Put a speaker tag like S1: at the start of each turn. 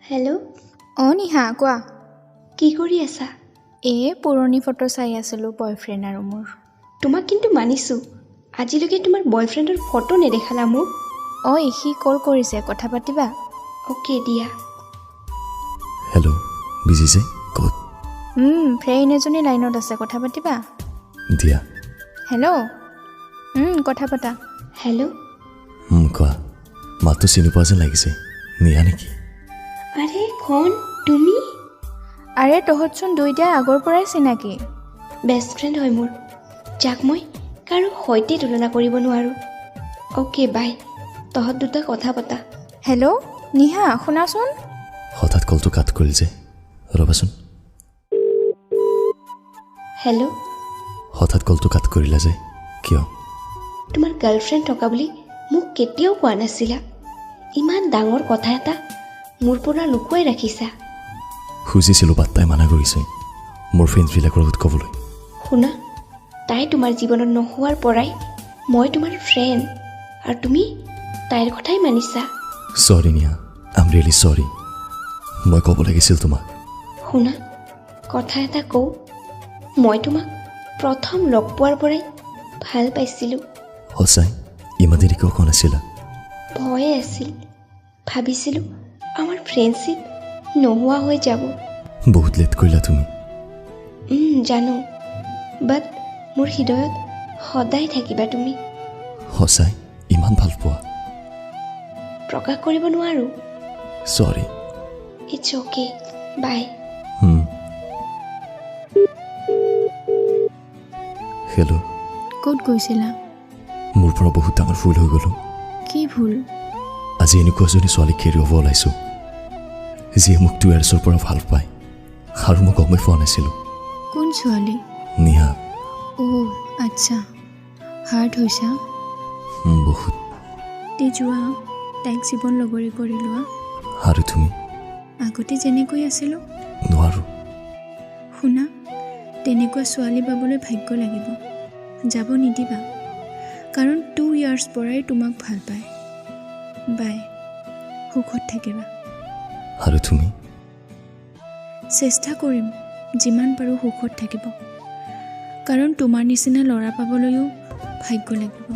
S1: Hello'.
S2: Niha কোৱা।
S1: কি কৰি আছা?
S2: পুৰণি ফটো চাই আছিলোঁ বয়ফ্ৰেণ্ড আৰু মোৰ।
S1: তোমাক কিন্তু মানিছোঁ, আজিলৈকে তোমাৰ বয়ফ্ৰেণ্ডৰ ফটো নেদেখালা মোক।
S2: সি কল কৰিছে, কথা পাতিবা?
S1: অ'কে দিয়া।
S3: হেল্ল', বিজিছে ক'ত?
S2: ফ্ৰেণ্ড এজনী লাইনত আছে, কথা পাতিবা?
S3: দিয়া।
S2: হেল্ল', কথা পাতা।
S1: হেল্ল'।
S3: কোৱা। মাতটো চিনি পোৱা যেন লাগিছে, নিয়া নেকি?
S1: আৰে খন তুমি?
S2: আৰে তহঁতচোন দুইটাই আগৰ পৰাই চিনাকি।
S1: বেষ্ট ফ্ৰেণ্ড হয় মোৰ, যাক মই কাৰো সৈতে তুলনা কৰিব নোৱাৰোঁ। অ'কে বাই, তহঁত দুটা কথা পতা।
S2: হেল্ল', নিহা শুনাচোন।
S3: হঠাৎ কলটো কাট কৰিল যে, ৰ'বাচোন।
S1: হেল্ল'।
S3: হঠাৎ কলটো কাট কৰিলা যে, কিয়?
S1: তোমাৰ গাৰ্লফ্ৰেণ্ড থকা বুলি মোক কেতিয়াও কোৱা নাছিলা। ইমান ডাঙৰ কথা এটা মোৰ পৰা লুকুৱাই ৰাখিছা।
S3: খুজিছিলোঁ বাট তাই মানা কৰিছে, মোৰ ফ্ৰেণ্ডছবিলাকৰ আগত ক'বলৈ।
S1: শুনা, তাই তোমাৰ জীৱনত নোহোৱাৰ পৰাই মই তোমাৰ ফ্ৰেণ্ড, আৰু তুমি তাইৰ কথাই মানিছা।
S3: চৰি নিয়া, আই এম ৰিয়েলি চৰি। মই ক'ব লাগিছিল তোমাক।
S1: শুনা, কথা এটা কওঁ, মই তোমাক প্ৰথম লগ পোৱাৰ পৰাই ভাল পাইছিলোঁ।
S3: সঁচাই? ইমান দেৰি কিয় কোৱা নাছিলা?
S1: ভয়ে আছিল, ভাবিছিলোঁ আমাৰ ফ্ৰেণ্ডশ্বিপ নোহোৱা হৈ যাব।
S3: বহুত লেট কৰিলা তুমি।
S1: জানো, বাট মোৰ হৃদয়ত সদায় থাকিবা তুমি।
S3: সঁচাই? ইমান ভাল পোৱা?
S1: প্ৰকাশ কৰিব নোৱাৰোঁ।
S3: Sorry.
S1: It's okay, bye.
S3: Hello'.
S2: ক'ত গৈছিলা?
S3: মোৰ পৰা বহুত ডাঙৰ ভুল হৈ গ'লো।
S2: কি ভুল?
S3: আজি এনেকুৱা এজনী ছোৱালীক হেৰুৱাব ওলাইছোঁ, যিয়ে মোক 2 yearsৰ পৰা ভাল পায়, আৰু মই গমেই পোৱা নাছিলোঁ।
S2: কোন ছোৱালী?
S3: নিহা।
S2: আচ্ছা, হাৰ্ট হৈছা?
S3: বহুত।
S2: যোৱা, তাইক জীৱন লগৰী কৰি লোৱা।
S3: আৰু তুমি?
S2: আগতে যেনেকৈ আছিলোঁ।
S3: নোৱাৰোঁ।
S2: শুনা, তেনেকুৱা ছোৱালী পাবলৈ ভাগ্য লাগিব, যাব নিদিবা, কাৰণ 2 years পৰাই তোমাক ভাল পায়। বাই, সুখত থাকিবা।
S3: আৰু তুমি?
S2: চেষ্টা কৰিম যিমান পাৰোঁ সুখত থাকিব, কাৰণ তোমাৰ নিচিনা ল'ৰা পাবলৈও ভাগ্য লাগিব।